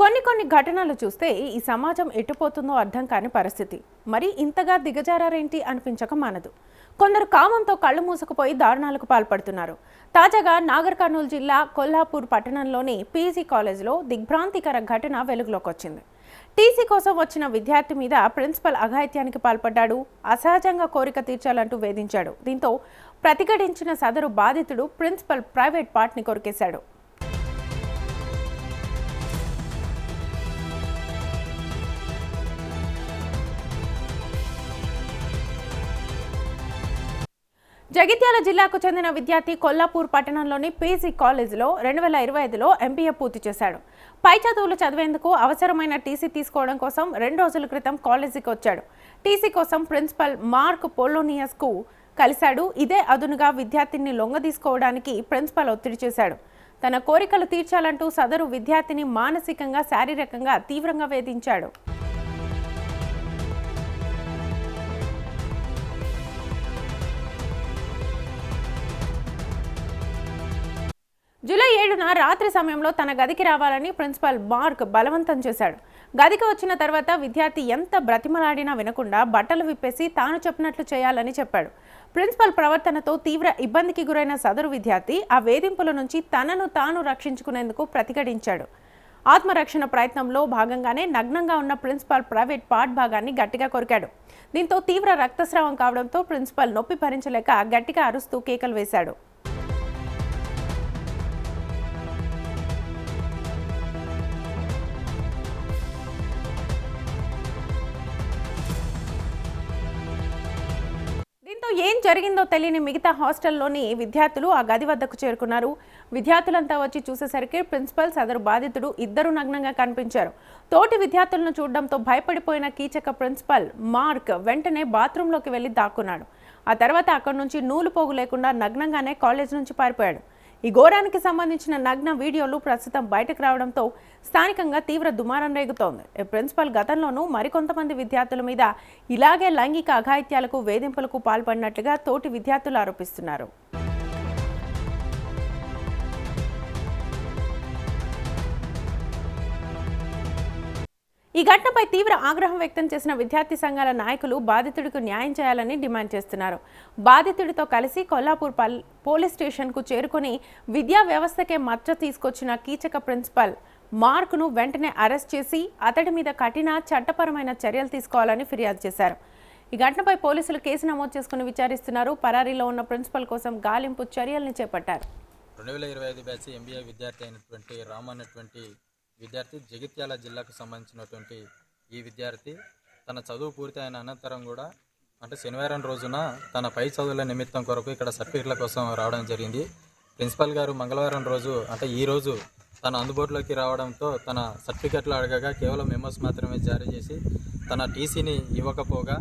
కొన్ని ఘటనలు చూస్తే ఈ సమాజం ఎటుపోతుందో అర్థం కాని పరిస్థితి. మరి ఇంతగా దిగజారేంటి అనిపించక మానదు. కొందరు కామంతో కళ్ళు మూసుకుపోయి దారుణాలకు పాల్పడుతున్నారు. తాజాగా నాగర్ కర్నూలు జిల్లా కొల్హాపూర్ పట్టణంలోని పీజీ కాలేజీలో దిగ్భ్రాంతికర ఘటన వెలుగులోకి వచ్చింది. టీసీ కోసం వచ్చిన విద్యార్థి మీద ప్రిన్సిపల్ అఘాయిత్యానికి పాల్పడ్డాడు. అసహజంగా కోరిక తీర్చాలంటూ వేధించాడు. దీంతో ప్రతిఘటించిన సదరు బాధితుడు ప్రిన్సిపల్ ప్రైవేట్ పార్ట్ని కొరికేశాడు. జగిత్యాల జిల్లాకు చెందిన విద్యార్థి కొల్లాపూర్ పట్టణంలోని పీజీ కాలేజీలో 2025లో ఎంబీఏ పూర్తి చేశాడు. పై చదువులు చదివేందుకు అవసరమైన టీసీ తీసుకోవడం కోసం 2 రోజుల క్రితం కాలేజీకి వచ్చాడు. టీసీ కోసం ప్రిన్సిపల్ మార్క్ పోలోనియస్కు కలిశాడు. ఇదే అదునుగా విద్యార్థిని లొంగదీసుకోవడానికి ప్రిన్సిపల్ ఒత్తిడి చేశాడు. తన కోరికలు తీర్చాలంటూ సదరు విద్యార్థిని మానసికంగా, శారీరకంగా తీవ్రంగా వేధించాడు. జూలై 7న రాత్రి సమయంలో తన గదికి రావాలని ప్రిన్సిపల్ మార్క్ బలవంతం చేశాడు. గదికి వచ్చిన తర్వాత విద్యార్థి ఎంత బ్రతిమలాడినా వినకుండా బట్టలు విప్పేసి తాను చెప్పినట్లు చేయాలని చెప్పాడు. ప్రిన్సిపల్ ప్రవర్తనతో తీవ్ర ఇబ్బందికి గురైన సదరు విద్యార్థి ఆ వేధింపుల నుంచి తనను తాను రక్షించుకునేందుకు ప్రతిఘటించాడు. ఆత్మరక్షణ ప్రయత్నంలో భాగంగానే నగ్నంగా ఉన్న ప్రిన్సిపల్ ప్రైవేట్ పార్ట్ భాగాన్ని గట్టిగా కొరికాడు. దీంతో తీవ్ర రక్తస్రావం కావడంతో ప్రిన్సిపల్ నొప్పి భరించలేక గట్టిగా అరుస్తూ కేకలు వేశాడు. ఏం జరిగిందో తెలియని మిగతా హాస్టల్లోని విద్యార్థులు ఆ గది వద్దకు చేరుకున్నారు. విద్యార్థులంతా వచ్చి చూసేసరికి ప్రిన్సిపల్, సదరు బాధితుడు ఇద్దరు నగ్నంగా కనిపించారు. తోటి విద్యార్థులను చూడడంతో భయపడిపోయిన కీచక ప్రిన్సిపల్ మార్క్ వెంటనే బాత్రూంలోకి వెళ్లి దాక్కున్నాడు. ఆ తర్వాత అక్కడి నుంచి నూలు పోగు లేకుండా నగ్నంగానే కాలేజ్ నుంచి పారిపోయాడు. ఈ ఘోరానికి సంబంధించిన నగ్న వీడియోలు ప్రస్తుతం బయటకు రావడంతో స్థానికంగా తీవ్ర దుమారం రేగుతోంది. ప్రిన్సిపల్ గతంలోనూ మరికొంతమంది విద్యార్థుల మీద ఇలాగే లైంగిక అఘాయిత్యాలకు, వేధింపులకు పాల్పడినట్లుగా తోటి విద్యార్థులు ఆరోపిస్తున్నారు. ఈ ఘటనపై తీవ్ర ఆగ్రహం వ్యక్తం చేసిన విద్యార్థి సంఘాల నాయకులు బాధితుడికి న్యాయం చేయాలని డిమాండ్ చేస్తున్నారు. బాధితుడితో కలిసి కొల్లాపూర్ పోలీస్ స్టేషన్కు చేరుకుని విద్యా వ్యవస్థకే మచ్చ తీసుకొచ్చిన కీచక ప్రిన్సిపల్ మార్క్ను వెంటనే అరెస్ట్ చేసి అతడి మీద కఠిన చట్టపరమైన చర్యలు తీసుకోవాలని ఫిర్యాదు చేశారు. ఈ ఘటనపై పోలీసులు కేసు నమోదు చేసుకుని విచారిస్తున్నారు. పరారీలో ఉన్న ప్రిన్సిపల్ కోసం గాలింపు చర్యల్ని చేపట్టారు. 2025 బ్యాచ్ ఎంబీఏ విద్యార్థి అయినటువంటి రామ్ అన్నటువంటి విద్యార్థి జగిత్యాల జిల్లాకు సంబంధించినటువంటి ఈ విద్యార్థి తన చదువు పూర్తి అయిన అనంతరం కూడా అంటే శనివారం రోజున తన పై చదువుల నిమిత్తం కొరకు ఇక్కడ సర్టిఫికెట్ల కోసం రావడం జరిగింది. ప్రిన్సిపల్ గారు మంగళవారం రోజు అంటే ఈ రోజు తన అందుబాటులోకి రావడంతో తన సర్టిఫికెట్లు అడగగా కేవలం మెమోస్ మాత్రమే జారీ చేసి తన టీసీని ఇవ్వకపోగా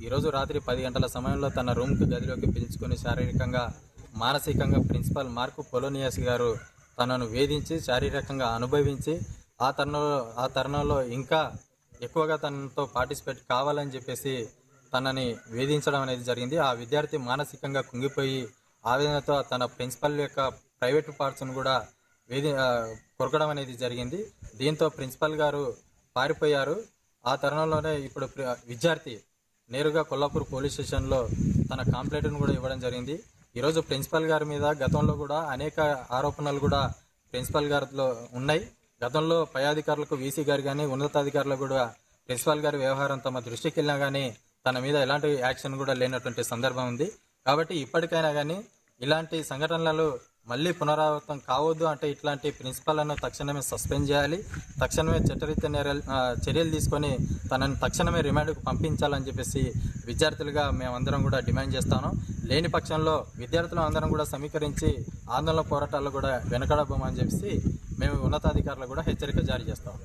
ఈరోజు రాత్రి 10 గంటల సమయంలో తన రూమ్కి గదిలోకి పిలుచుకొని శారీరకంగా, మానసికంగా ప్రిన్సిపల్ మార్క్ పోలోనియస్ గారు తనను వేధించి శారీరకంగా అనుభవించి ఆ తరుణంలో ఇంకా ఎక్కువగా తనతో పార్టిసిపేట్ కావాలని చెప్పేసి తనని వేధించడం అనేది జరిగింది. ఆ విద్యార్థి మానసికంగా కుంగిపోయి ఆవేదనతో తన ప్రిన్సిపల్ యొక్క ప్రైవేట్ పార్ట్స్ను కూడా కొరకడం అనేది జరిగింది. దీంతో ప్రిన్సిపల్ గారు పారిపోయారు. ఆ తరుణంలోనే ఇప్పుడు విద్యార్థి నేరుగా కొల్లాపూర్ పోలీస్ స్టేషన్లో తన కంప్లైంట్ను కూడా ఇవ్వడం జరిగింది. ఈరోజు ప్రిన్సిపల్ గారి మీద గతంలో కూడా అనేక ఆరోపణలు కూడా ప్రిన్సిపల్ గారిలో ఉన్నాయి. గతంలో పై అధికారులకు వీసీ గారు కానీ ఉన్నతాధికారులకు కూడా ప్రిన్సిపల్ గారి వ్యవహారం తమ దృష్టికి వెళ్ళినా కానీ తన మీద ఎలాంటి యాక్షన్ కూడా లేనటువంటి సందర్భం ఉంది. కాబట్టి ఇప్పటికైనా కానీ ఇలాంటి సంఘటనలు మళ్ళీ పునరావృతం కావద్దు అంటే ఇట్లాంటి ప్రిన్సిపల్లను తక్షణమే సస్పెండ్ చేయాలి. తక్షణమే చట్టరీత్యా చర్యలు తీసుకొని తనని తక్షణమే రిమాండ్కు పంపించాలని చెప్పేసి విద్యార్థులుగా మేమందరం కూడా డిమాండ్ చేస్తాను. లేని పక్షంలో విద్యార్థులు అందరం కూడా సమీకరించి ఆందోళన పోరాటాలు కూడా వెనకడబోమని చెప్పేసి మేము ఉన్నతాధికారులు కూడా హెచ్చరిక జారీ చేస్తాం.